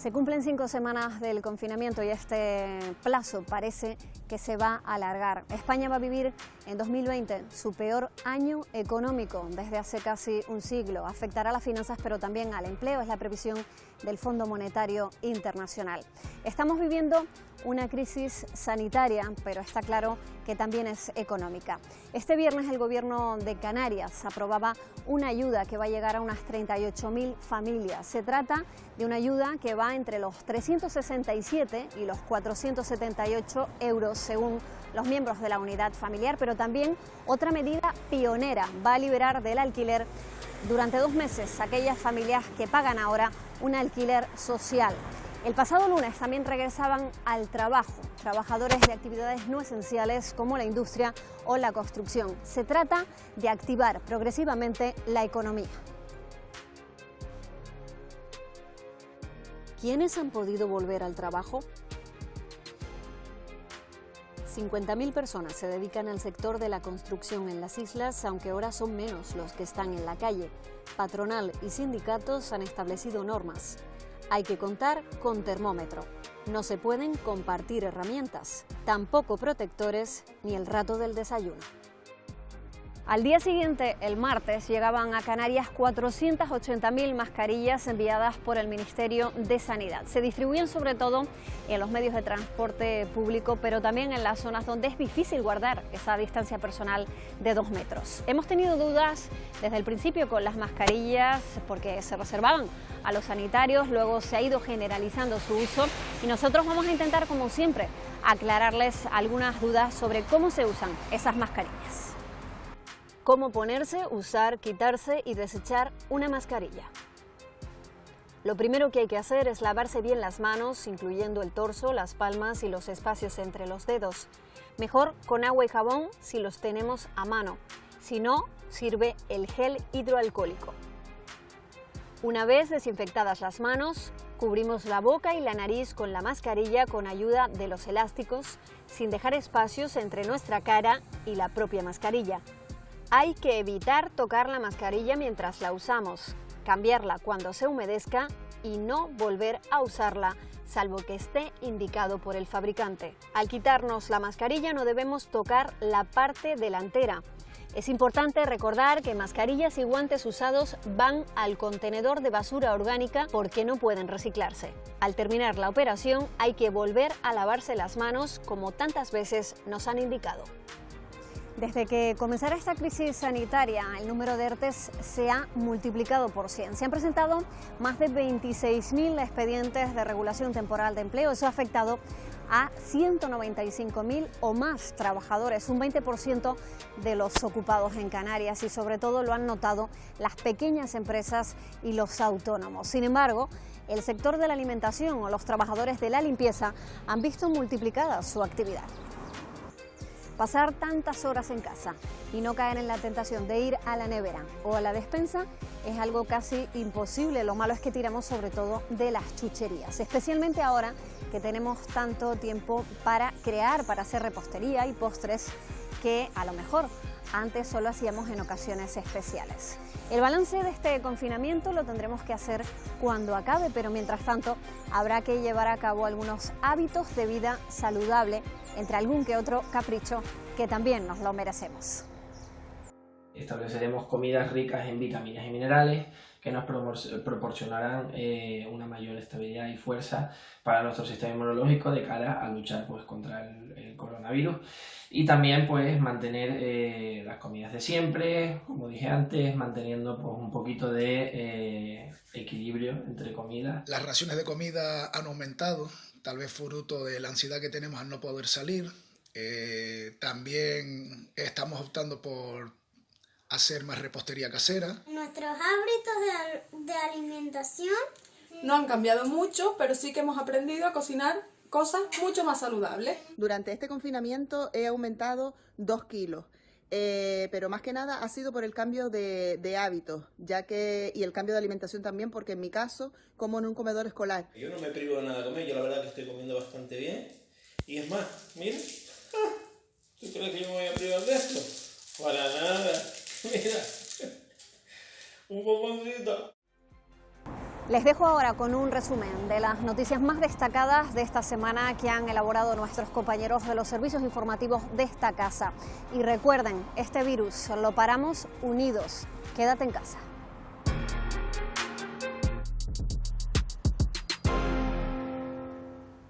Se cumplen 5 semanas del confinamiento y este plazo parece que se va a alargar. España va a vivir en 2020 su peor año económico desde hace casi un siglo. Afectará a las finanzas pero también al empleo, es la previsión del Fondo Monetario Internacional. Estamos viviendo una crisis sanitaria, pero está claro que también es económica. Este viernes el Gobierno de Canarias aprobaba una ayuda que va a llegar a unas 38.000 familias. Se trata de una ayuda que va entre los 367 y los 478 euros según los miembros de la unidad familiar, pero también otra medida pionera va a liberar del alquiler durante 2 meses a aquellas familias que pagan ahora un alquiler social. El pasado lunes también regresaban al trabajo trabajadores de actividades no esenciales como la industria o la construcción. Se trata de activar progresivamente la economía. ¿Quiénes han podido volver al trabajo? 50.000 personas se dedican al sector de la construcción en las islas, aunque ahora son menos los que están en la calle. Patronal y sindicatos han establecido normas. Hay que contar con termómetro. No se pueden compartir herramientas, tampoco protectores ni el rato del desayuno. Al día siguiente, el martes, llegaban a Canarias 480.000 mascarillas enviadas por el Ministerio de Sanidad. Se distribuyen sobre todo en los medios de transporte público, pero también en las zonas donde es difícil guardar esa distancia personal de 2 metros. Hemos tenido dudas desde el principio con las mascarillas porque se reservaban a los sanitarios, luego se ha ido generalizando su uso y nosotros vamos a intentar, como siempre, aclararles algunas dudas sobre cómo se usan esas mascarillas. Cómo ponerse, usar, quitarse y desechar una mascarilla. Lo primero que hay que hacer es lavarse bien las manos, incluyendo el torso, las palmas y los espacios entre los dedos. Mejor con agua y jabón si los tenemos a mano. Si no, sirve el gel hidroalcohólico. Una vez desinfectadas las manos, cubrimos la boca y la nariz con la mascarilla con ayuda de los elásticos, sin dejar espacios entre nuestra cara y la propia mascarilla. Hay que evitar tocar la mascarilla mientras la usamos, cambiarla cuando se humedezca y no volver a usarla, salvo que esté indicado por el fabricante. Al quitarnos la mascarilla no debemos tocar la parte delantera. Es importante recordar que mascarillas y guantes usados van al contenedor de basura orgánica porque no pueden reciclarse. Al terminar la operación hay que volver a lavarse las manos como tantas veces nos han indicado. Desde que comenzara esta crisis sanitaria, el número de ERTEs se ha multiplicado por 100. Se han presentado más de 26.000 expedientes de regulación temporal de empleo. Eso ha afectado a 195.000 o más trabajadores, un 20% de los ocupados en Canarias, y sobre todo lo han notado las pequeñas empresas y los autónomos. Sin embargo, el sector de la alimentación o los trabajadores de la limpieza han visto multiplicada su actividad. Pasar tantas horas en casa y no caer en la tentación de ir a la nevera o a la despensa es algo casi imposible. Lo malo es que tiramos sobre todo de las chucherías, especialmente ahora que tenemos tanto tiempo para crear, para hacer repostería y postres que a lo mejor antes solo hacíamos en ocasiones especiales. El balance de este confinamiento lo tendremos que hacer cuando acabe, pero mientras tanto habrá que llevar a cabo algunos hábitos de vida saludable, entre algún que otro capricho que también nos lo merecemos. Estableceremos comidas ricas en vitaminas y minerales que nos proporcionarán una mayor estabilidad y fuerza para nuestro sistema inmunológico de cara a luchar contra el coronavirus, y también mantener las comidas de siempre, como dije antes, manteniendo un poquito de equilibrio entre comidas. Las raciones de comida han aumentado, tal vez fruto de la ansiedad que tenemos al no poder salir. También estamos optando por hacer más repostería casera. Nuestros hábitos de alimentación no han cambiado mucho, pero sí que hemos aprendido a cocinar cosas mucho más saludables. Durante este confinamiento he aumentado 2 kilos, pero más que nada ha sido por el cambio de hábitos, y el cambio de alimentación también, porque en mi caso como en un comedor escolar. Yo no me privo de nada de comer, yo la verdad que estoy comiendo bastante bien, y es más, mira, ¿tú crees que yo me voy a privar de esto? Para nada. Mira, un bomboncito. Les dejo ahora con un resumen de las noticias más destacadas de esta semana que han elaborado nuestros compañeros de los servicios informativos de esta casa. Y recuerden, este virus lo paramos unidos. Quédate en casa.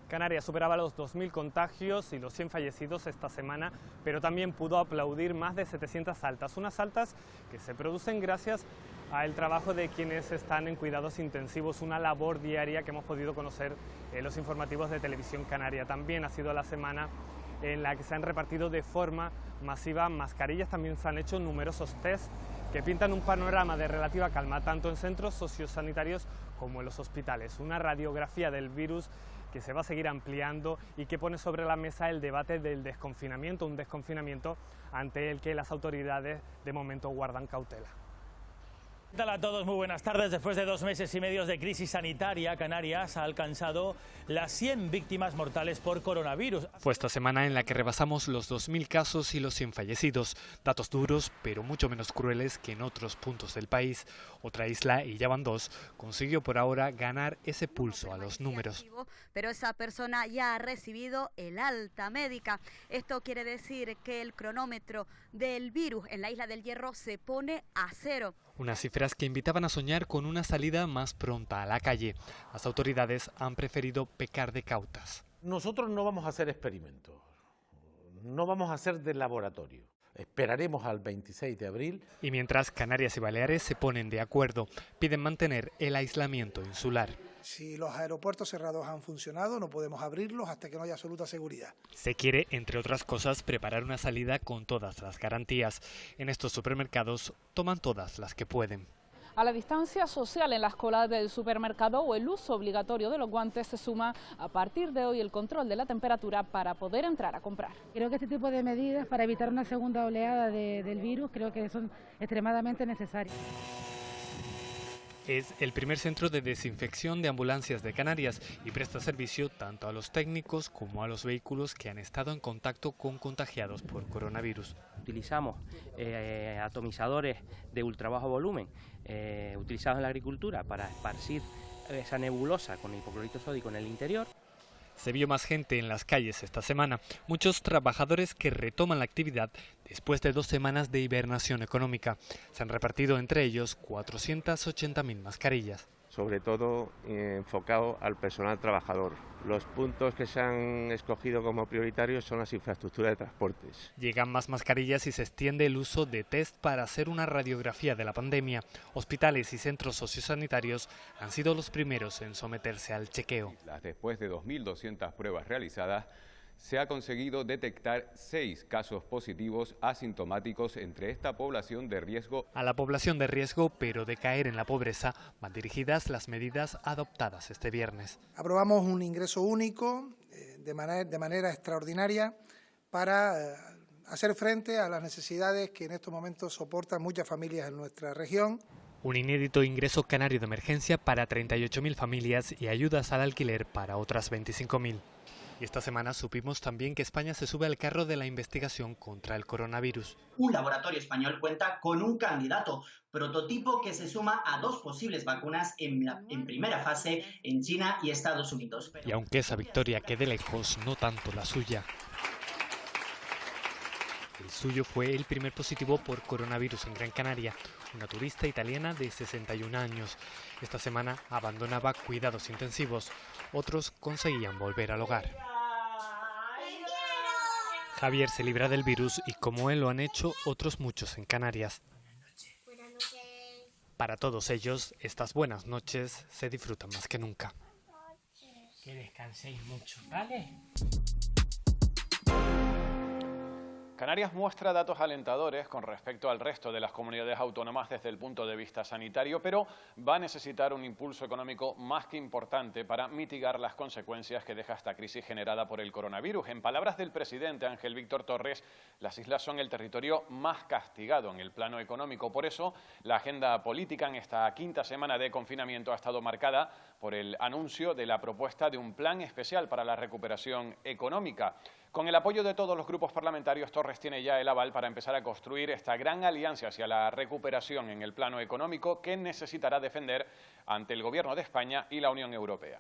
Canarias superaba los 2.000 contagios y los 100 fallecidos esta semana, pero también pudo aplaudir más de 700 altas. Unas altas que se producen gracias al trabajo de quienes están en cuidados intensivos, una labor diaria que hemos podido conocer en los informativos de Televisión Canaria. También ha sido la semana en la que se han repartido de forma masiva mascarillas, también se han hecho numerosos test que pintan un panorama de relativa calma, tanto en centros sociosanitarios como en los hospitales. Una radiografía del virus que se va a seguir ampliando y que pone sobre la mesa el debate del desconfinamiento, un desconfinamiento ante el que las autoridades de momento guardan cautela. ¿Qué tal a todos? Muy buenas tardes. Después de 2 meses y medio de crisis sanitaria, Canarias ha alcanzado las 100 víctimas mortales por coronavirus. Fue esta semana en la que rebasamos los 2.000 casos y los 100 fallecidos. Datos duros, pero mucho menos crueles que en otros puntos del país. Otra isla, y ya van 2, consiguió por ahora ganar ese pulso a los números. Pero esa persona ya ha recibido el alta médica. Esto quiere decir que el cronómetro del virus en la isla del Hierro se pone a 0. Unas cifras que invitaban a soñar con una salida más pronta a la calle. Las autoridades han preferido pecar de cautas. Nosotros no vamos a hacer experimentos, no vamos a hacer de laboratorio. Esperaremos al 26 de abril. Y mientras Canarias y Baleares se ponen de acuerdo, piden mantener el aislamiento insular. Si los aeropuertos cerrados han funcionado, no podemos abrirlos hasta que no haya absoluta seguridad. Se quiere, entre otras cosas, preparar una salida con todas las garantías. En estos supermercados toman todas las que pueden. A la distancia social en las colas del supermercado o el uso obligatorio de los guantes se suma a partir de hoy el control de la temperatura para poder entrar a comprar. Creo que este tipo de medidas para evitar una segunda oleada del virus creo que son extremadamente necesarias. Es el primer centro de desinfección de ambulancias de Canarias y presta servicio tanto a los técnicos como a los vehículos que han estado en contacto con contagiados por coronavirus. Utilizamos atomizadores de ultra bajo volumen utilizados en la agricultura para esparcir esa nebulosa con hipoclorito sódico en el interior. Se vio más gente en las calles esta semana, muchos trabajadores que retoman la actividad después de 2 semanas de hibernación económica. Se han repartido entre ellos 480.000 mascarillas. Sobre todo enfocado al personal trabajador. Los puntos que se han escogido como prioritarios son las infraestructuras de transportes. Llegan más mascarillas y se extiende el uso de test para hacer una radiografía de la pandemia. Hospitales y centros sociosanitarios han sido los primeros en someterse al chequeo. Después de 2.200 pruebas realizadas, se ha conseguido detectar 6 casos positivos asintomáticos entre esta población de riesgo. A la población de riesgo, pero de caer en la pobreza, van dirigidas las medidas adoptadas este viernes. Aprobamos un ingreso único de manera extraordinaria para hacer frente a las necesidades que en estos momentos soportan muchas familias en nuestra región. Un inédito ingreso canario de emergencia para 38.000 familias y ayudas al alquiler para otras 25.000. Y esta semana supimos también que España se sube al carro de la investigación contra el coronavirus. Un laboratorio español cuenta con un candidato prototipo que se suma a 2 posibles vacunas en primera fase en China y Estados Unidos. Y aunque esa victoria quede lejos, no tanto la suya. El suyo fue el primer positivo por coronavirus en Gran Canaria, una turista italiana de 61 años. Esta semana abandonaba cuidados intensivos, otros conseguían volver al hogar. Javier se libra del virus y como él lo han hecho otros muchos en Canarias. Para todos ellos, estas buenas noches se disfrutan más que nunca. Que descanséis mucho, ¿vale? Canarias muestra datos alentadores con respecto al resto de las comunidades autónomas desde el punto de vista sanitario, pero va a necesitar un impulso económico más que importante para mitigar las consecuencias que deja esta crisis generada por el coronavirus. En palabras del presidente Ángel Víctor Torres, las islas son el territorio más castigado en el plano económico. Por eso, la agenda política en esta 5ª semana de confinamiento ha estado marcada por el anuncio de la propuesta de un plan especial para la recuperación económica. Con el apoyo de todos los grupos parlamentarios, Torres tiene ya el aval para empezar a construir esta gran alianza hacia la recuperación en el plano económico que necesitará defender ante el Gobierno de España y la Unión Europea.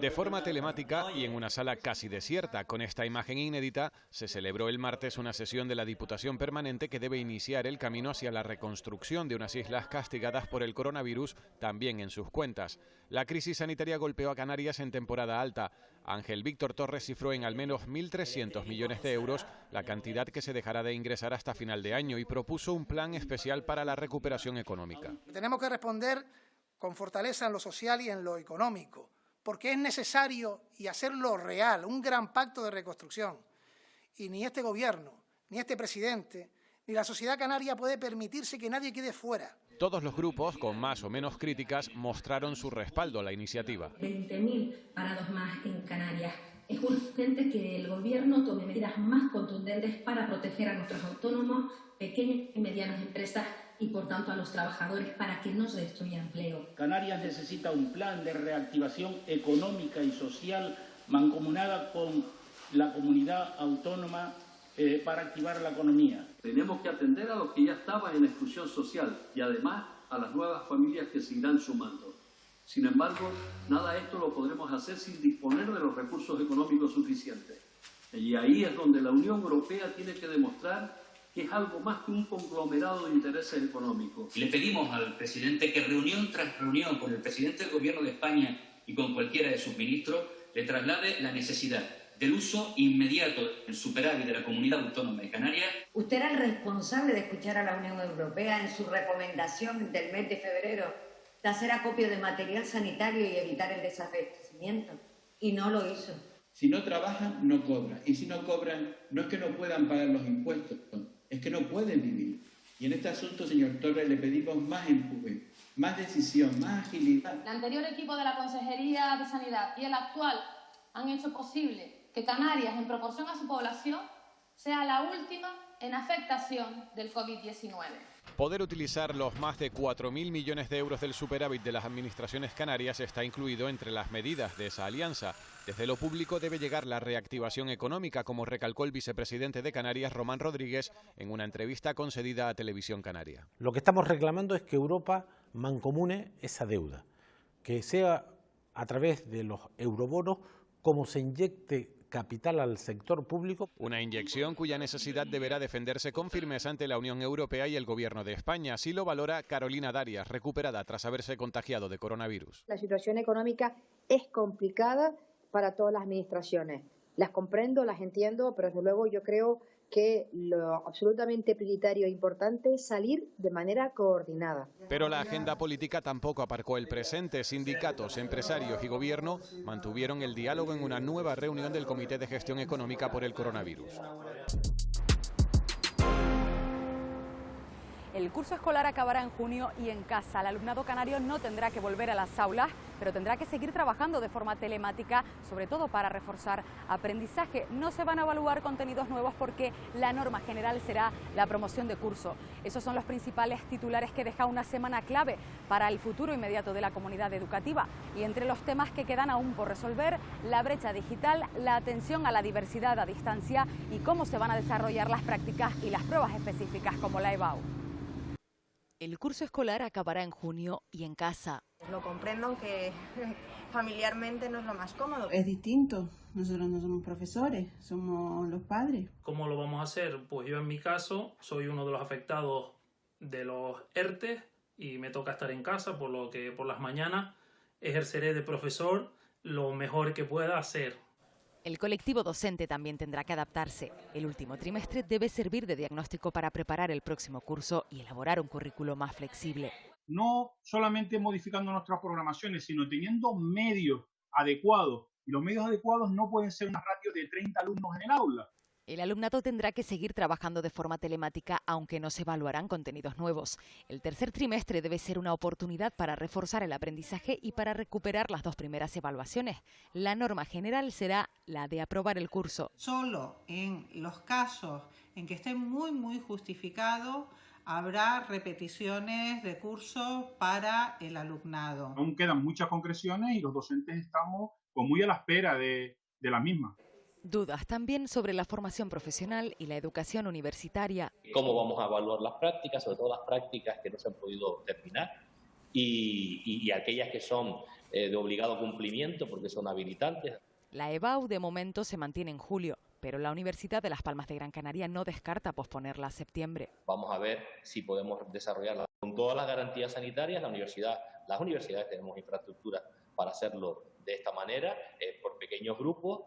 De forma telemática y en una sala casi desierta, con esta imagen inédita, se celebró el martes una sesión de la Diputación Permanente que debe iniciar el camino hacia la reconstrucción de unas islas castigadas por el coronavirus, también en sus cuentas. La crisis sanitaria golpeó a Canarias en temporada alta. Ángel Víctor Torres cifró en al menos 1.300 millones de euros la cantidad que se dejará de ingresar hasta final de año y propuso un plan especial para la recuperación económica. Tenemos que responder con fortaleza en lo social y en lo económico, porque es necesario y hacerlo real, un gran pacto de reconstrucción. Y ni este gobierno, ni este presidente, ni la sociedad canaria puede permitirse que nadie quede fuera. Todos los grupos, con más o menos críticas, mostraron su respaldo a la iniciativa. 20.000 parados más en Canarias. Es urgente que el Gobierno tome medidas más contundentes para proteger a nuestros autónomos, pequeñas y medianas empresas y, por tanto, a los trabajadores para que no se destruya empleo. Canarias necesita un plan de reactivación económica y social mancomunada con la comunidad autónoma para activar la economía. Tenemos que atender a los que ya estaban en exclusión social y además a las nuevas familias que se irán sumando. Sin embargo, nada de esto lo podremos hacer sin disponer de los recursos económicos suficientes. Y ahí es donde la Unión Europea tiene que demostrar que es algo más que un conglomerado de intereses económicos. Le pedimos al presidente que reunión tras reunión con el presidente del Gobierno de España y con cualquiera de sus ministros le traslade la necesidad del uso inmediato del superávit de la Comunidad Autónoma de Canarias. Usted era el responsable de escuchar a la Unión Europea en su recomendación del mes de febrero de hacer acopio de material sanitario y evitar el desabastecimiento, y no lo hizo. Si no trabajan, no cobran. Y si no cobran, no es que no puedan pagar los impuestos, es que no pueden vivir. Y en este asunto, señor Torres, le pedimos más empuje, más decisión, más agilidad. El anterior equipo de la Consejería de Sanidad y el actual han hecho posible que Canarias, en proporción a su población, sea la última en afectación del COVID-19. Poder utilizar los más de 4.000 millones de euros del superávit de las administraciones canarias está incluido entre las medidas de esa alianza. Desde lo público debe llegar la reactivación económica, como recalcó el vicepresidente de Canarias, Román Rodríguez, en una entrevista concedida a Televisión Canaria. Lo que estamos reclamando es que Europa mancomune esa deuda, que sea a través de los eurobonos como se inyecte capital al sector público. Una inyección cuya necesidad deberá defenderse con firmeza ante la Unión Europea y el Gobierno de España. Así lo valora Carolina Darias, recuperada tras haberse contagiado de coronavirus. La situación económica es complicada para todas las administraciones. Las comprendo, las entiendo, pero desde luego yo creo que lo absolutamente prioritario e importante es salir de manera coordinada. Pero la agenda política tampoco aparcó el presente. Sindicatos, empresarios y gobierno mantuvieron el diálogo en una nueva reunión del Comité de Gestión Económica por el coronavirus. El curso escolar acabará en junio y en casa. El alumnado canario no tendrá que volver a las aulas, pero tendrá que seguir trabajando de forma telemática, sobre todo para reforzar aprendizaje. No se van a evaluar contenidos nuevos porque la norma general será la promoción de curso. Esos son los principales titulares que deja una semana clave para el futuro inmediato de la comunidad educativa. Y entre los temas que quedan aún por resolver, la brecha digital, la atención a la diversidad a distancia y cómo se van a desarrollar las prácticas y las pruebas específicas como la EBAU. El curso escolar acabará en junio y en casa. Lo comprendo que familiarmente no es lo más cómodo. Es distinto, nosotros no somos profesores, somos los padres. ¿Cómo lo vamos a hacer? Pues yo en mi caso soy uno de los afectados de los ERTE y me toca estar en casa, por lo que por las mañanas ejerceré de profesor lo mejor que pueda hacer. El colectivo docente también tendrá que adaptarse. El último trimestre debe servir de diagnóstico para preparar el próximo curso y elaborar un currículo más flexible. No solamente modificando nuestras programaciones, sino teniendo medios adecuados. Y los medios adecuados no pueden ser una ratio de 30 alumnos en el aula. El alumnado tendrá que seguir trabajando de forma telemática, aunque no se evaluarán contenidos nuevos. El tercer trimestre debe ser una oportunidad para reforzar el aprendizaje y para recuperar las dos primeras evaluaciones. La norma general será la de aprobar el curso. Solo en los casos en que esté muy justificado, habrá repeticiones de curso para el alumnado. Aún quedan muchas concreciones y los docentes estamos muy a la espera de de la misma. Dudas también sobre la formación profesional y la educación universitaria. ¿Cómo vamos a evaluar las prácticas, sobre todo las prácticas que no se han podido terminar y aquellas que son de obligado cumplimiento porque son habilitantes? La EBAU de momento se mantiene en julio, pero la Universidad de Las Palmas de Gran Canaria no descarta posponerla a septiembre. Vamos a ver si podemos desarrollarla con todas las garantías sanitarias. Las universidades tenemos infraestructura para hacerlo de esta manera, por pequeños grupos.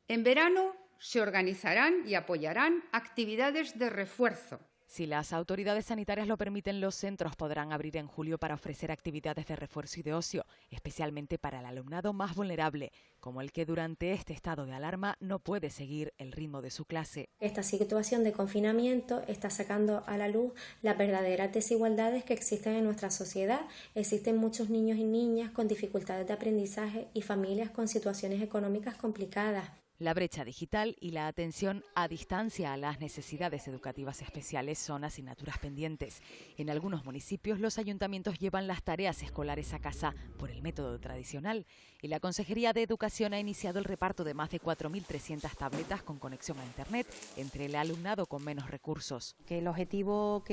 En verano se organizarán y apoyarán actividades de refuerzo. Si las autoridades sanitarias lo permiten, los centros podrán abrir en julio para ofrecer actividades de refuerzo y de ocio, especialmente para el alumnado más vulnerable, como el que durante este estado de alarma no puede seguir el ritmo de su clase. Esta situación de confinamiento está sacando a la luz las verdaderas desigualdades que existen en nuestra sociedad. Existen muchos niños y niñas con dificultades de aprendizaje y familias con situaciones económicas complicadas. La brecha digital y la atención a distancia a las necesidades educativas especiales son asignaturas pendientes. En algunos municipios los ayuntamientos llevan las tareas escolares a casa por el método tradicional y la Consejería de Educación ha iniciado el reparto de más de 4.300 tabletas con conexión a Internet entre el alumnado con menos recursos. Que el objetivo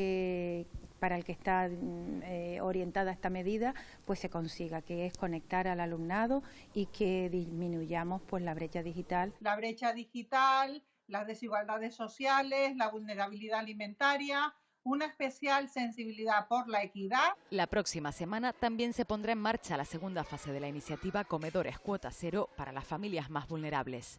para el que está orientada esta medida pues se consiga, que es conectar al alumnado y que disminuyamos pues la brecha digital. La brecha digital, las desigualdades sociales, la vulnerabilidad alimentaria, una especial sensibilidad por la equidad. La próxima semana también se pondrá en marcha la segunda fase de la iniciativa Comedores Cuota Cero para las familias más vulnerables.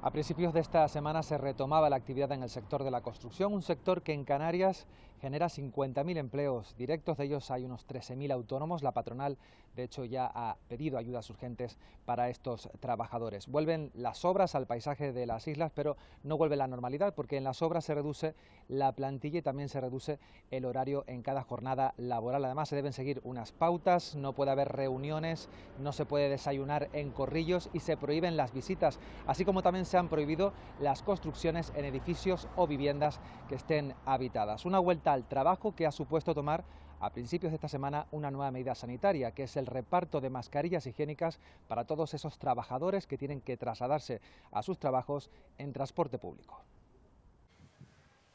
A principios de esta semana se retomaba la actividad en el sector de la construcción, un sector que en Canarias genera 50.000 empleos directos, de ellos hay unos 13.000 autónomos. La patronal, de hecho, ya ha pedido ayudas urgentes para estos trabajadores. Vuelven las obras al paisaje de las islas, pero no vuelve la normalidad porque en las obras se reduce la plantilla y también se reduce el horario en cada jornada laboral. Además, se deben seguir unas pautas, no puede haber reuniones, no se puede desayunar en corrillos y se prohíben las visitas, así como también se han prohibido las construcciones en edificios o viviendas que estén habitadas. Una vuelta al trabajo que ha supuesto tomar a principios de esta semana una nueva medida sanitaria, que es el reparto de mascarillas higiénicas para todos esos trabajadores que tienen que trasladarse a sus trabajos en transporte público.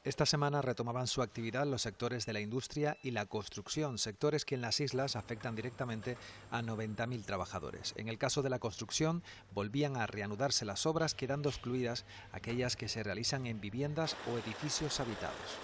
Esta semana retomaban su actividad los sectores de la industria y la construcción, sectores que en las islas afectan directamente a 90.000 trabajadores. En el caso de la construcción, volvían a reanudarse las obras, quedando excluidas aquellas que se realizan en viviendas o edificios habitados.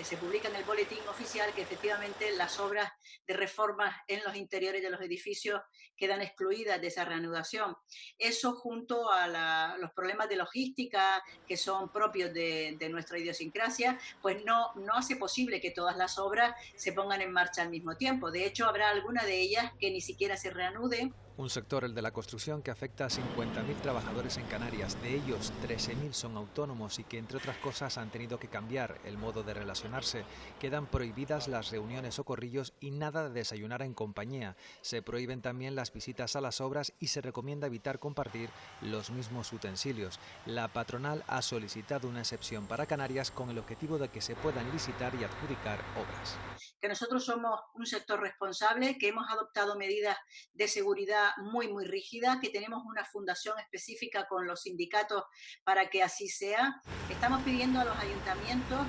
Se publica en el boletín oficial que efectivamente las obras de reformas en los interiores de los edificios quedan excluidas de esa reanudación. Eso junto a los problemas de logística que son propios de nuestra idiosincrasia, pues no hace posible que todas las obras se pongan en marcha al mismo tiempo. De hecho, habrá alguna de ellas que ni siquiera se reanuden. Un sector, el de la construcción, que afecta a 50.000 trabajadores en Canarias. De ellos, 13.000 son autónomos y que, entre otras cosas, han tenido que cambiar el modo de relacionarse. Quedan prohibidas las reuniones o corrillos y nada de desayunar en compañía. Se prohíben también las visitas a las obras y se recomienda evitar compartir los mismos utensilios. La patronal ha solicitado una excepción para Canarias con el objetivo de que se puedan licitar y adjudicar obras. Que nosotros somos un sector responsable, que hemos adoptado medidas de seguridad muy rígidas, que tenemos una fundación específica con los sindicatos para que así sea. Estamos pidiendo a los ayuntamientos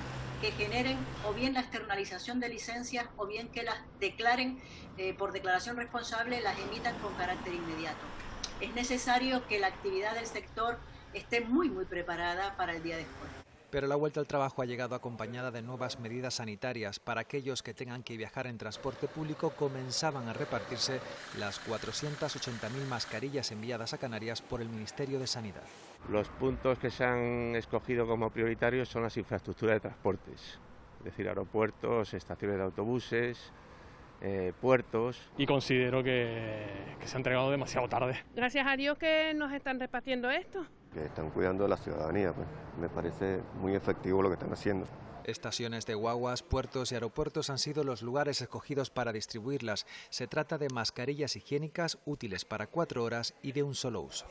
que generen o bien la externalización de licencias o bien que las declaren por declaración responsable, las emitan con carácter inmediato. Es necesario que la actividad del sector esté muy preparada para el día después. Pero la vuelta al trabajo ha llegado acompañada de nuevas medidas sanitarias. Para aquellos que tengan que viajar en transporte público, comenzaban a repartirse las 480.000 mascarillas enviadas a Canarias por el Ministerio de Sanidad. Los puntos que se han escogido como prioritarios son las infraestructuras de transportes, es decir, aeropuertos, estaciones de autobuses, puertos. Y considero que se ha entregado demasiado tarde. Gracias a Dios que nos están repartiendo esto. Que están cuidando de la ciudadanía, pues me parece muy efectivo lo que están haciendo. Estaciones de guaguas, puertos y aeropuertos han sido los lugares escogidos para distribuirlas. Se trata de mascarillas higiénicas útiles para 4 horas y de un solo uso.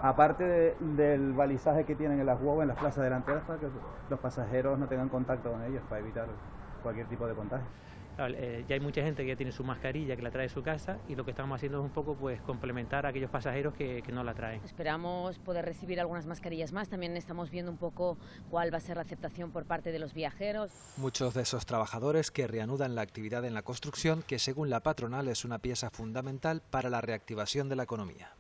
Aparte del balizaje que tienen en las guaguas, en las plazas delanteras, para que los pasajeros no tengan contacto con ellos, para evitar cualquier tipo de contagio. Ya hay mucha gente que ya tiene su mascarilla, que la trae de su casa, y lo que estamos haciendo es un poco pues complementar a aquellos pasajeros que no la traen. Esperamos poder recibir algunas mascarillas más. También estamos viendo un poco cuál va a ser la aceptación por parte de los viajeros. Muchos de esos trabajadores que reanudan la actividad en la construcción, que según la patronal es una pieza fundamental para la reactivación de la economía.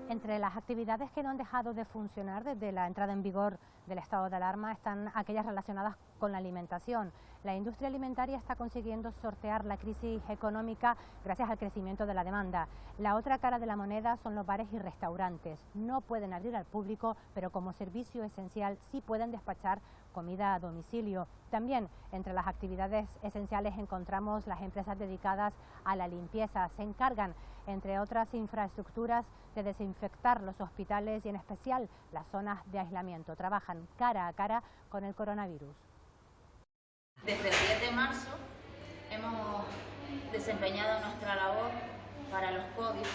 Entre las actividades que no han dejado de funcionar desde la entrada en vigor del estado de alarma están aquellas relacionadas con la alimentación. La industria alimentaria está consiguiendo sortear la crisis económica gracias al crecimiento de la demanda. La otra cara de la moneda son los bares y restaurantes. No pueden abrir al público, pero como servicio esencial sí pueden despachar comida a domicilio. También entre las actividades esenciales encontramos las empresas dedicadas a la limpieza. Se encargan, entre otras infraestructuras, de desinfectar los hospitales y en especial las zonas de aislamiento. Trabajan cara a cara con el coronavirus. Desde el 10 de marzo hemos desempeñado nuestra labor para los COVID.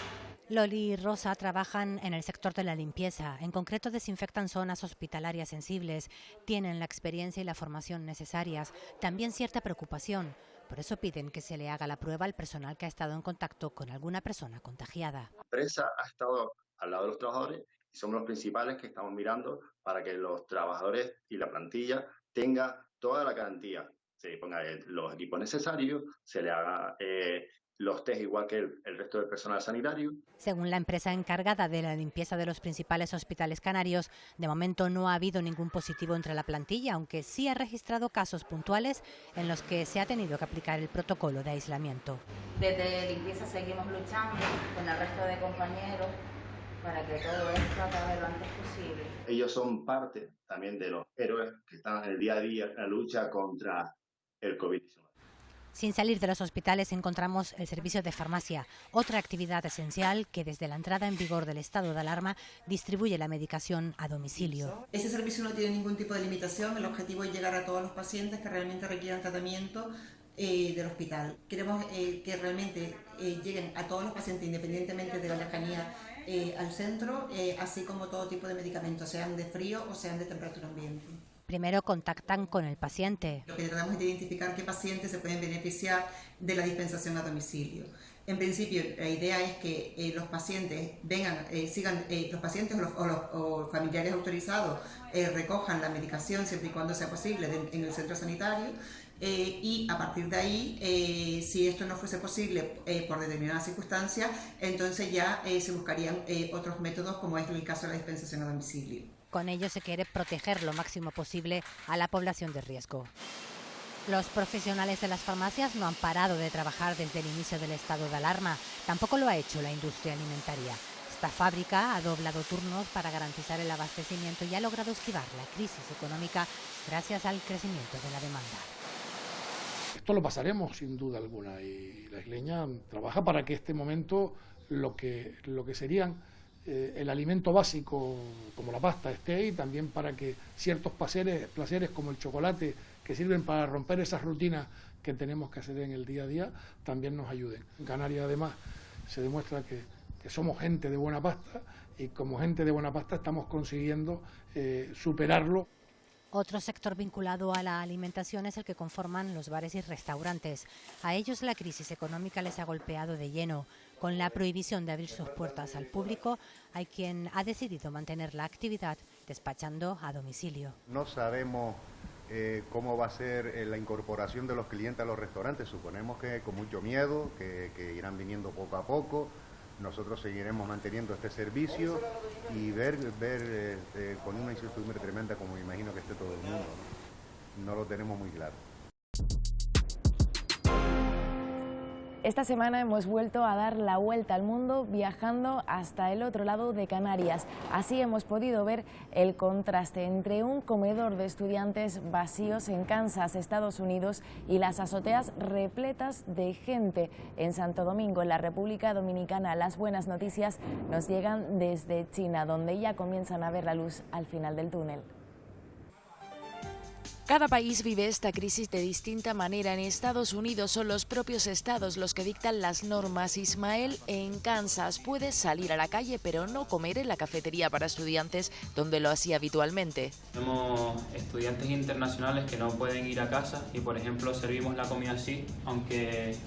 Loli y Rosa trabajan en el sector de la limpieza. En concreto, desinfectan zonas hospitalarias sensibles. Tienen la experiencia y la formación necesarias. También cierta preocupación. Por eso piden que se le haga la prueba al personal que ha estado en contacto con alguna persona contagiada. La empresa ha estado al lado de los trabajadores y somos los principales que estamos mirando para que los trabajadores y la plantilla tenga toda la garantía. Se le ponga los equipos necesarios, se le haga los test igual que el resto del personal sanitario. Según la empresa encargada de la limpieza de los principales hospitales canarios, de momento no ha habido ningún positivo entre la plantilla, aunque sí ha registrado casos puntuales en los que se ha tenido que aplicar el protocolo de aislamiento. Desde limpieza seguimos luchando con el resto de compañeros para que todo esto acabe lo antes posible. Ellos son parte también de los héroes que están en el día a día en la lucha contra el COVID-19. Sin salir de los hospitales encontramos el servicio de farmacia, otra actividad esencial que desde la entrada en vigor del estado de alarma distribuye la medicación a domicilio. Ese servicio no tiene ningún tipo de limitación, el objetivo es llegar a todos los pacientes que realmente requieran tratamiento del hospital. Queremos que realmente lleguen a todos los pacientes independientemente de la lejanía al centro, así como todo tipo de medicamentos, sean de frío o sean de temperatura ambiente. Primero contactan con el paciente. Lo que tratamos es de identificar qué pacientes se pueden beneficiar de la dispensación a domicilio. En principio, la idea es que los pacientes los pacientes o familiares autorizados recojan la medicación siempre y cuando sea posible en el centro sanitario. Y a partir de ahí, si esto no fuese posible por determinadas circunstancias, entonces ya se buscarían otros métodos, como es el caso de la dispensación a domicilio. Con ello se quiere proteger lo máximo posible a la población de riesgo. Los profesionales de las farmacias no han parado de trabajar desde el inicio del estado de alarma. Tampoco lo ha hecho la industria alimentaria. Esta fábrica ha doblado turnos para garantizar el abastecimiento y ha logrado esquivar la crisis económica gracias al crecimiento de la demanda. Esto lo pasaremos sin duda alguna y la isleña trabaja para que este momento lo que serían el alimento básico como la pasta esté y también para que ciertos placeres como el chocolate que sirven para romper esas rutinas que tenemos que hacer en el día a día también nos ayuden. En Canarias además se demuestra que somos gente de buena pasta y como gente de buena pasta estamos consiguiendo superarlo. Otro sector vinculado a la alimentación es el que conforman los bares y restaurantes. A ellos la crisis económica les ha golpeado de lleno. Con la prohibición de abrir sus puertas al público, hay quien ha decidido mantener la actividad despachando a domicilio. No sabemos cómo va a ser la incorporación de los clientes a los restaurantes. Suponemos que con mucho miedo, que irán viniendo poco a poco. Nosotros seguiremos manteniendo este servicio y ver con una incertidumbre tremenda como me imagino que esté todo el mundo. No lo tenemos muy claro. Esta semana hemos vuelto a dar la vuelta al mundo viajando hasta el otro lado de Canarias. Así hemos podido ver el contraste entre un comedor de estudiantes vacíos en Kansas, Estados Unidos, y las azoteas repletas de gente en Santo Domingo, en la República Dominicana. Las buenas noticias nos llegan desde China, donde ya comienzan a ver la luz al final del túnel. Cada país vive esta crisis de distinta manera. En Estados Unidos son los propios estados los que dictan las normas. Ismael, en Kansas, puede salir a la calle pero no comer en la cafetería para estudiantes donde lo hacía habitualmente. Tenemos estudiantes internacionales que no pueden ir a casa y, por ejemplo, servimos la comida así. Aunque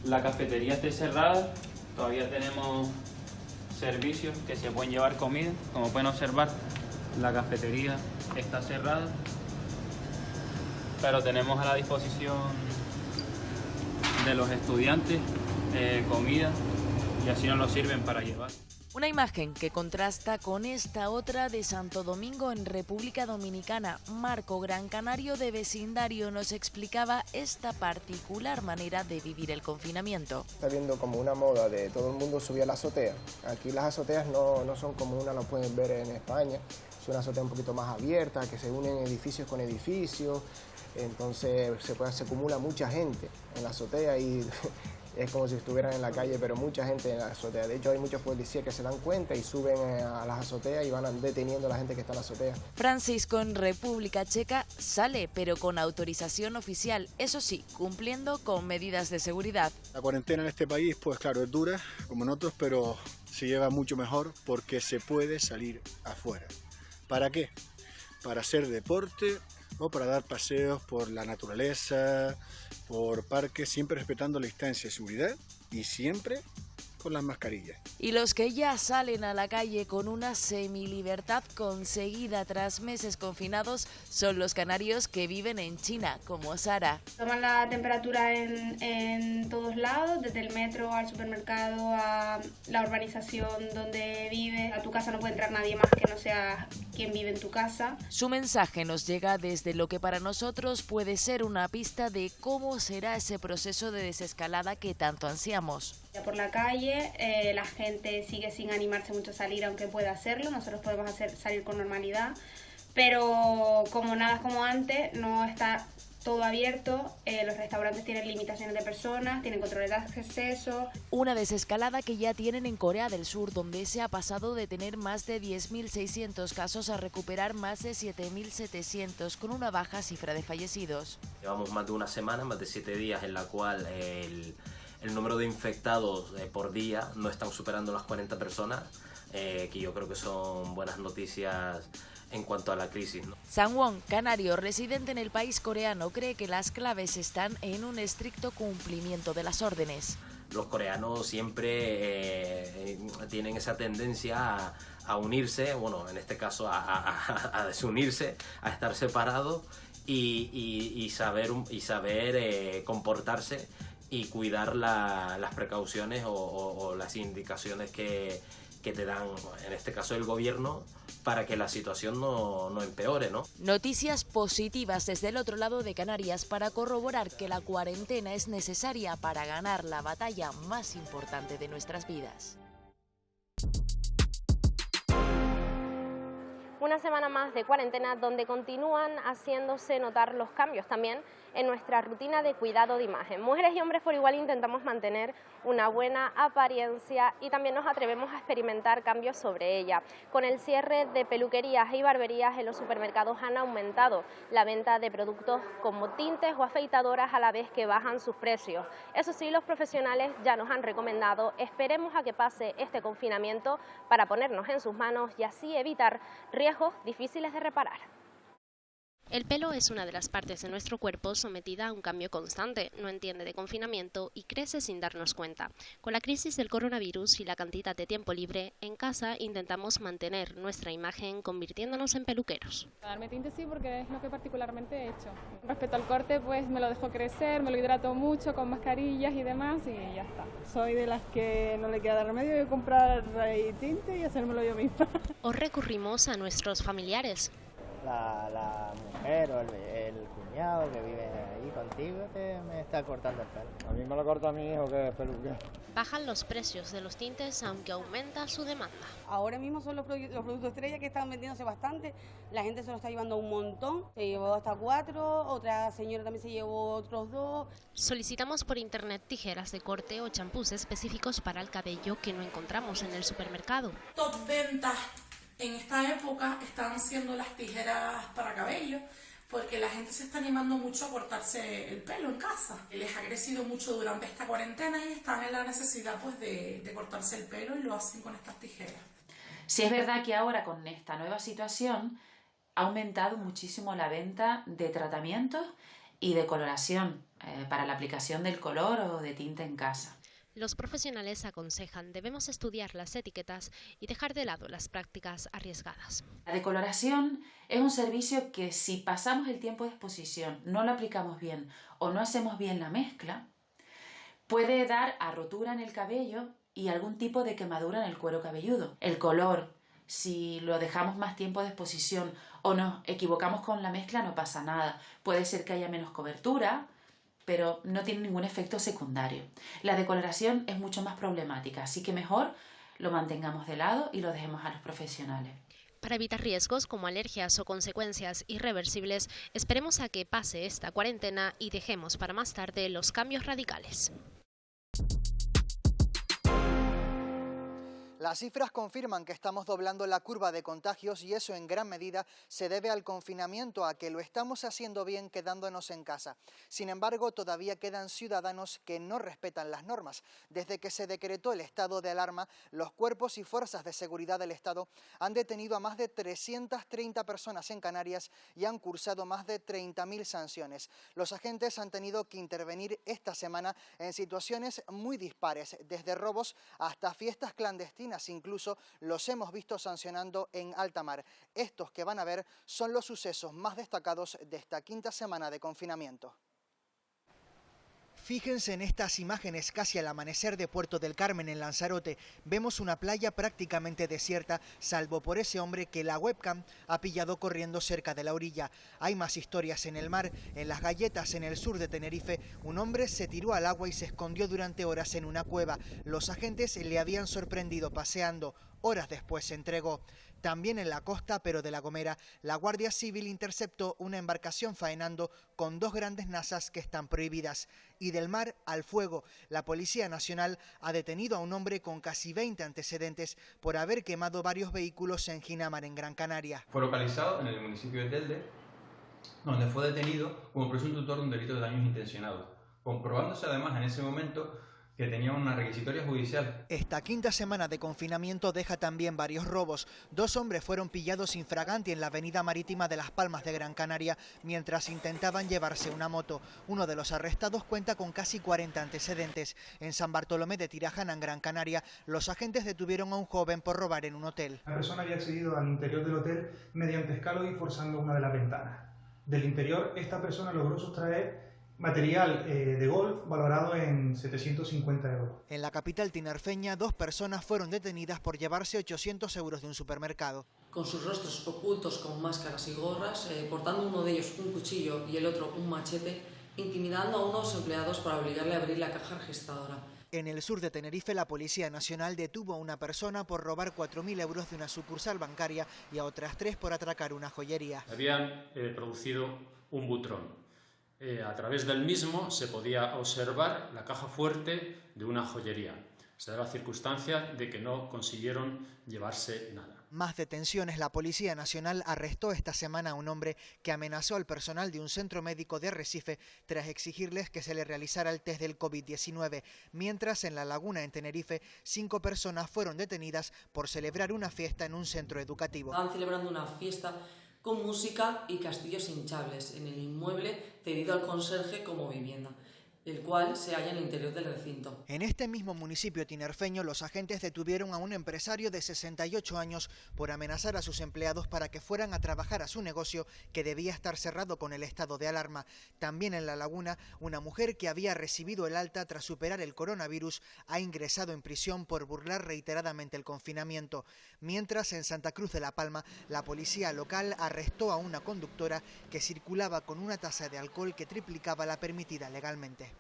la cafetería esté cerrada, todavía tenemos servicios que se pueden llevar comida. Como pueden observar, la cafetería está cerrada, pero tenemos a la disposición de los estudiantes comida y así nos lo sirven para llevar. Una imagen que contrasta con esta otra de Santo Domingo, en República Dominicana. Marco, gran canario de vecindario, nos explicaba esta particular manera de vivir el confinamiento. Está viendo como una moda de todo el mundo subir a la azotea. Aquí las azoteas no son como una lo pueden ver en España. Es una azotea un poquito más abierta, que se unen edificios con edificios. Entonces se acumula mucha gente en la azotea y es como si estuvieran en la calle, pero mucha gente en la azotea. De hecho, hay muchos policías que se dan cuenta y suben a las azoteas y van deteniendo a la gente que está en la azotea. Francisco, en República Checa, sale, pero con autorización oficial. Eso sí, cumpliendo con medidas de seguridad. La cuarentena en este país, pues claro, es dura, como en otros, pero se lleva mucho mejor porque se puede salir afuera. ¿Para qué? Para hacer deporte o para dar paseos por la naturaleza, por parques, siempre respetando la distancia de seguridad y siempre con las mascarillas. Y los que ya salen a la calle con una semilibertad conseguida tras meses confinados son los canarios que viven en China, como Sara. Toman la temperatura en todos lados, desde el metro al supermercado, a la urbanización donde vive. A tu casa no puede entrar nadie más que no sea quien vive en tu casa. Su mensaje nos llega desde lo que para nosotros puede ser una pista de cómo será ese proceso de desescalada que tanto ansiamos. Por la calle, la gente sigue sin animarse mucho a salir, aunque pueda hacerlo. Nosotros podemos salir con normalidad, pero como nada es como antes, no está todo abierto. Los restaurantes tienen limitaciones de personas, tienen controles de acceso. Una desescalada que ya tienen en Corea del Sur, donde se ha pasado de tener más de 10.600 casos a recuperar más de 7.700, con una baja cifra de fallecidos. Llevamos más de una semana, más de 7 días, en la cual el número de infectados por día no están superando las 40 personas, que yo creo que son buenas noticias en cuanto a la crisis, ¿no? Sang Won, canario residente en el país coreano, cree que las claves están en un estricto cumplimiento de las órdenes. Los coreanos siempre tienen esa tendencia a unirse, bueno, en este caso a desunirse, a estar separados y saber comportarse y cuidar las precauciones o las indicaciones que te dan, en este caso el gobierno, para que la situación no empeore, ¿no? Noticias positivas desde el otro lado de Canarias para corroborar que la cuarentena es necesaria para ganar la batalla más importante de nuestras vidas. Una semana más de cuarentena donde continúan haciéndose notar los cambios también en nuestra rutina de cuidado de imagen. Mujeres y hombres por igual intentamos mantener una buena apariencia y también nos atrevemos a experimentar cambios sobre ella. Con el cierre de peluquerías y barberías en los supermercados han aumentado la venta de productos como tintes o afeitadoras a la vez que bajan sus precios. Eso sí, los profesionales ya nos han recomendado esperemos a que pase este confinamiento para ponernos en sus manos y así evitar riesgos difíciles de reparar. El pelo es una de las partes de nuestro cuerpo sometida a un cambio constante, no entiende de confinamiento y crece sin darnos cuenta. Con la crisis del coronavirus y la cantidad de tiempo libre, en casa intentamos mantener nuestra imagen convirtiéndonos en peluqueros. Darme tinte sí, porque es lo que particularmente he hecho. Respecto al corte, pues me lo dejo crecer, me lo hidrato mucho con mascarillas y demás y ya está. Soy de las que no le queda remedio de comprar tinte y hacérmelo yo misma. O recurrimos a nuestros familiares. La mujer o el cuñado que vive ahí contigo me está cortando el pelo. A mí me lo corta mi hijo, que es peluquero. Bajan los precios de los tintes aunque aumenta su demanda. Ahora mismo son los productos estrella que están vendiéndose bastante. La gente se lo está llevando un montón. Se llevó hasta 4, otra señora también se llevó otros 2. Solicitamos por internet tijeras de corte o champús específicos para el cabello que no encontramos en el supermercado. Top ventas en esta época están siendo las tijeras para cabello, porque la gente se está animando mucho a cortarse el pelo en casa. Les ha crecido mucho durante esta cuarentena y están en la necesidad pues de cortarse el pelo y lo hacen con estas tijeras. Sí es verdad que ahora con esta nueva situación ha aumentado muchísimo la venta de tratamientos y de coloración para la aplicación del color o de tinta en casa. Los profesionales aconsejan debemos estudiar las etiquetas y dejar de lado las prácticas arriesgadas. La decoloración es un servicio que si pasamos el tiempo de exposición, no lo aplicamos bien o no hacemos bien la mezcla, puede dar a rotura en el cabello y algún tipo de quemadura en el cuero cabelludo. El color, si lo dejamos más tiempo de exposición o nos equivocamos con la mezcla, no pasa nada. Puede ser que haya menos cobertura, pero no tiene ningún efecto secundario. La decoloración es mucho más problemática, así que mejor lo mantengamos de lado y lo dejemos a los profesionales. Para evitar riesgos como alergias o consecuencias irreversibles, esperemos a que pase esta cuarentena y dejemos para más tarde los cambios radicales. Las cifras confirman que estamos doblando la curva de contagios y eso en gran medida se debe al confinamiento, a que lo estamos haciendo bien quedándonos en casa. Sin embargo, todavía quedan ciudadanos que no respetan las normas. Desde que se decretó el estado de alarma, los cuerpos y fuerzas de seguridad del Estado han detenido a más de 330 personas en Canarias y han cursado más de 30.000 sanciones. Los agentes han tenido que intervenir esta semana en situaciones muy dispares, desde robos hasta fiestas clandestinas. Incluso los hemos visto sancionando en alta mar. Estos que van a ver son los sucesos más destacados de esta quinta semana de confinamiento. Fíjense en estas imágenes casi al amanecer de Puerto del Carmen en Lanzarote. Vemos una playa prácticamente desierta, salvo por ese hombre que la webcam ha pillado corriendo cerca de la orilla. Hay más historias en el mar. En Las Galletas, en el sur de Tenerife, un hombre se tiró al agua y se escondió durante horas en una cueva. Los agentes le habían sorprendido paseando. Horas después se entregó. También en la costa, pero de La Gomera, la Guardia Civil interceptó una embarcación faenando con 2 grandes nazas que están prohibidas. Y del mar al fuego, la Policía Nacional ha detenido a un hombre con casi 20 antecedentes por haber quemado varios vehículos en Ginamar, en Gran Canaria. Fue localizado en el municipio de Telde, donde fue detenido como presunto autor de un delito de daños intencionados, comprobándose además en ese momento que tenía una requisitoria judicial. Esta quinta semana de confinamiento deja también varios robos. 2 hombres fueron pillados infraganti en la avenida marítima de Las Palmas de Gran Canaria mientras intentaban llevarse una moto. Uno de los arrestados cuenta con casi 40 antecedentes. En San Bartolomé de Tirajana, en Gran Canaria, los agentes detuvieron a un joven por robar en un hotel. La persona había accedido al interior del hotel mediante escalón y forzando una de las ventanas. Del interior, esta persona logró sustraer material de golf valorado en 750 euros. En la capital tinerfeña, 2 personas fueron detenidas por llevarse 800 euros de un supermercado. Con sus rostros ocultos con máscaras y gorras, portando uno de ellos un cuchillo y el otro un machete, intimidando a unos empleados para obligarle a abrir la caja registradora. En el sur de Tenerife, la Policía Nacional detuvo a una persona por robar 4.000 euros de una sucursal bancaria y a otras 3 por atracar una joyería. Habían producido un butrón. A través del mismo se podía observar la caja fuerte de una joyería. Se da la circunstancia de que no consiguieron llevarse nada. Más detenciones. La Policía Nacional arrestó esta semana a un hombre que amenazó al personal de un centro médico de Arrecife tras exigirles que se le realizara el test del COVID-19. Mientras, en La Laguna, en Tenerife, 5 personas fueron detenidas por celebrar una fiesta en un centro educativo. Estaban celebrando una fiesta con música y castillos hinchables en el inmueble cedido al conserje como vivienda, el cual se halla en el interior del recinto. En este mismo municipio tinerfeño, los agentes detuvieron a un empresario de 68 años por amenazar a sus empleados para que fueran a trabajar a su negocio, que debía estar cerrado con el estado de alarma. También en La Laguna, una mujer que había recibido el alta tras superar el coronavirus ha ingresado en prisión por burlar reiteradamente el confinamiento. Mientras, en Santa Cruz de La Palma, la policía local arrestó a una conductora que circulaba con una tasa de alcohol que triplicaba la permitida legalmente.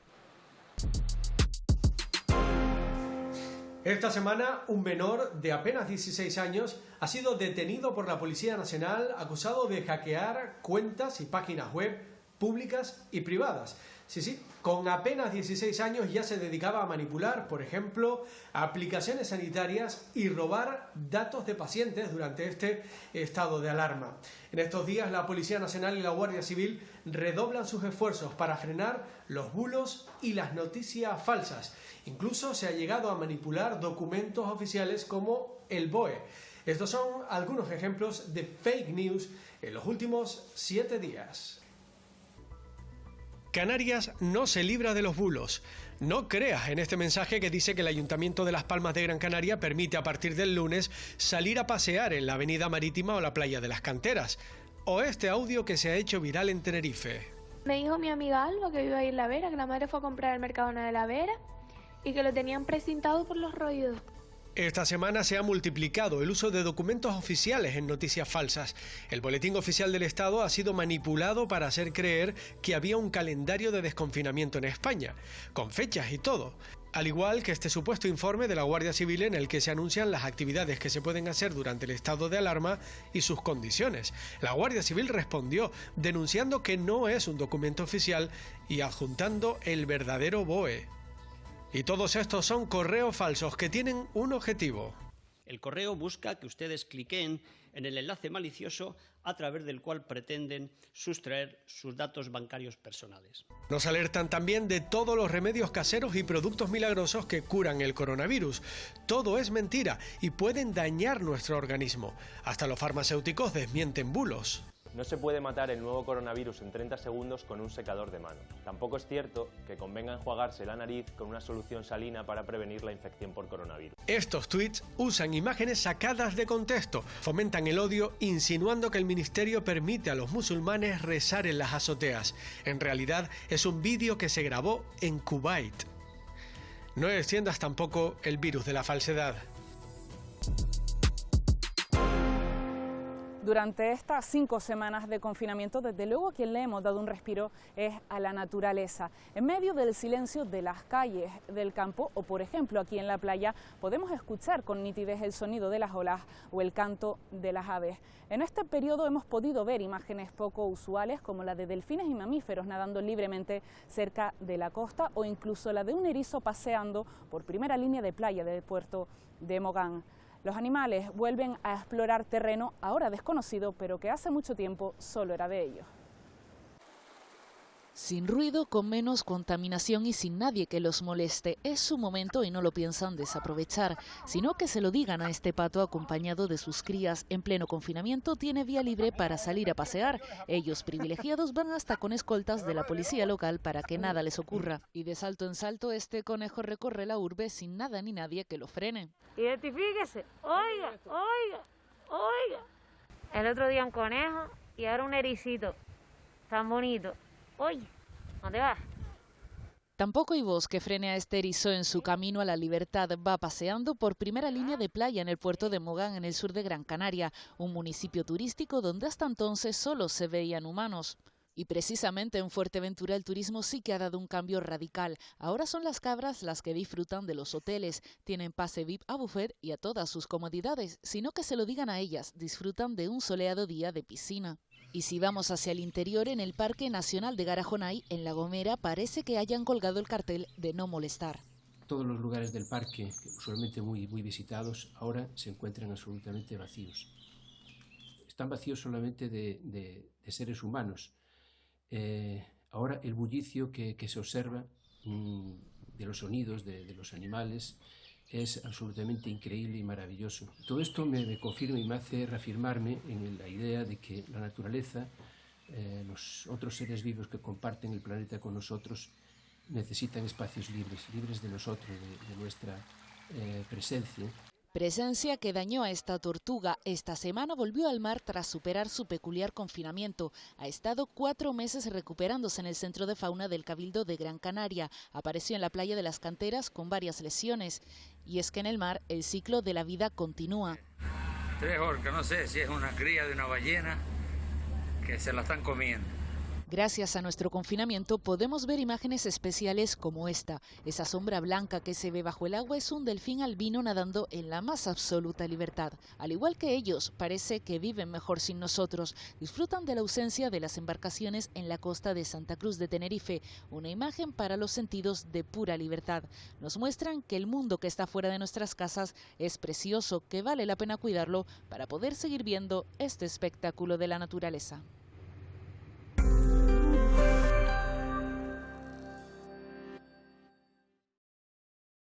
Esta semana, un menor de apenas 16 años ha sido detenido por la Policía Nacional acusado de hackear cuentas y páginas web públicas y privadas. Sí, con apenas 16 años ya se dedicaba a manipular, por ejemplo, aplicaciones sanitarias y robar datos de pacientes durante este estado de alarma. En estos días la Policía Nacional y la Guardia Civil redoblan sus esfuerzos para frenar los bulos y las noticias falsas. Incluso se ha llegado a manipular documentos oficiales como el BOE. Estos son algunos ejemplos de fake news en los últimos 7 días. Canarias no se libra de los bulos. No creas en este mensaje que dice que el Ayuntamiento de Las Palmas de Gran Canaria permite a partir del lunes salir a pasear en la avenida marítima o la playa de las Canteras. O este audio que se ha hecho viral en Tenerife. Me dijo mi amiga Alba, que vive ahí en La Vera, que la madre fue a comprar al Mercadona de La Vera y que lo tenían precintado por los ruidos. Esta semana se ha multiplicado el uso de documentos oficiales en noticias falsas. El Boletín Oficial del Estado ha sido manipulado para hacer creer que había un calendario de desconfinamiento en España, con fechas y todo. Al igual que este supuesto informe de la Guardia Civil en el que se anuncian las actividades que se pueden hacer durante el estado de alarma y sus condiciones. La Guardia Civil respondió denunciando que no es un documento oficial y adjuntando el verdadero BOE. Y todos estos son correos falsos que tienen un objetivo. El correo busca que ustedes cliquen en el enlace malicioso a través del cual pretenden sustraer sus datos bancarios personales. Nos alertan también de todos los remedios caseros y productos milagrosos que curan el coronavirus. Todo es mentira y pueden dañar nuestro organismo. Hasta los farmacéuticos desmienten bulos. No se puede matar el nuevo coronavirus en 30 segundos con un secador de mano. Tampoco es cierto que convenga enjuagarse la nariz con una solución salina para prevenir la infección por coronavirus. Estos tweets usan imágenes sacadas de contexto, fomentan el odio insinuando que el ministerio permite a los musulmanes rezar en las azoteas. En realidad es un vídeo que se grabó en Kuwait. No extiendas tampoco el virus de la falsedad. Durante estas 5 semanas de confinamiento, desde luego a quien le hemos dado un respiro es a la naturaleza. En medio del silencio de las calles del campo o, por ejemplo, aquí en la playa, podemos escuchar con nitidez el sonido de las olas o el canto de las aves. En este periodo hemos podido ver imágenes poco usuales como la de delfines y mamíferos nadando libremente cerca de la costa o incluso la de un erizo paseando por primera línea de playa del puerto de Mogán. Los animales vuelven a explorar terreno ahora desconocido, pero que hace mucho tiempo solo era de ellos. Sin ruido, con menos contaminación y sin nadie que los moleste. Es su momento y no lo piensan desaprovechar, sino que se lo digan a este pato acompañado de sus crías. En pleno confinamiento tiene vía libre para salir a pasear. Ellos, privilegiados, van hasta con escoltas de la policía local para que nada les ocurra. Y de salto en salto este conejo recorre la urbe sin nada ni nadie que lo frene. Identifíquese, oiga, oiga, oiga. El otro día un conejo y ahora un ericito tan bonito. Oye, ¿dónde vas? Tampoco hay voz que frene a este erizo en su camino a la libertad. Va paseando por primera línea de playa en el puerto de Mogán, en el sur de Gran Canaria, un municipio turístico donde hasta entonces solo se veían humanos. Y precisamente en Fuerteventura el turismo sí que ha dado un cambio radical. Ahora son las cabras las que disfrutan de los hoteles. Tienen pase VIP a buffet y a todas sus comodidades, sino que se lo digan a ellas, disfrutan de un soleado día de piscina. Y si vamos hacia el interior, en el Parque Nacional de Garajonay, en La Gomera, parece que hayan colgado el cartel de no molestar. Todos los lugares del parque, usualmente muy visitados, ahora se encuentran absolutamente vacíos. Están vacíos solamente de seres humanos. Ahora el bullicio que se observa de los sonidos de los animales es absolutamente increíble y maravilloso. Todo esto me confirma y me hace reafirmarme en la idea de que la naturaleza, los otros seres vivos que comparten el planeta con nosotros, necesitan espacios libres de nosotros, de nuestra presencia. Presencia que dañó a esta tortuga. Esta semana volvió al mar tras superar su peculiar confinamiento. Ha estado 4 meses recuperándose en el Centro de Fauna del Cabildo de Gran Canaria. Apareció en la playa de las Canteras con varias lesiones. Y es que en el mar el ciclo de la vida continúa. 3 orcas, no sé si es una cría de una ballena que se la están comiendo. Gracias a nuestro confinamiento podemos ver imágenes especiales como esta. Esa sombra blanca que se ve bajo el agua es un delfín albino nadando en la más absoluta libertad. Al igual que ellos, parece que viven mejor sin nosotros. Disfrutan de la ausencia de las embarcaciones en la costa de Santa Cruz de Tenerife. Una imagen para los sentidos de pura libertad. Nos muestran que el mundo que está fuera de nuestras casas es precioso, que vale la pena cuidarlo para poder seguir viendo este espectáculo de la naturaleza.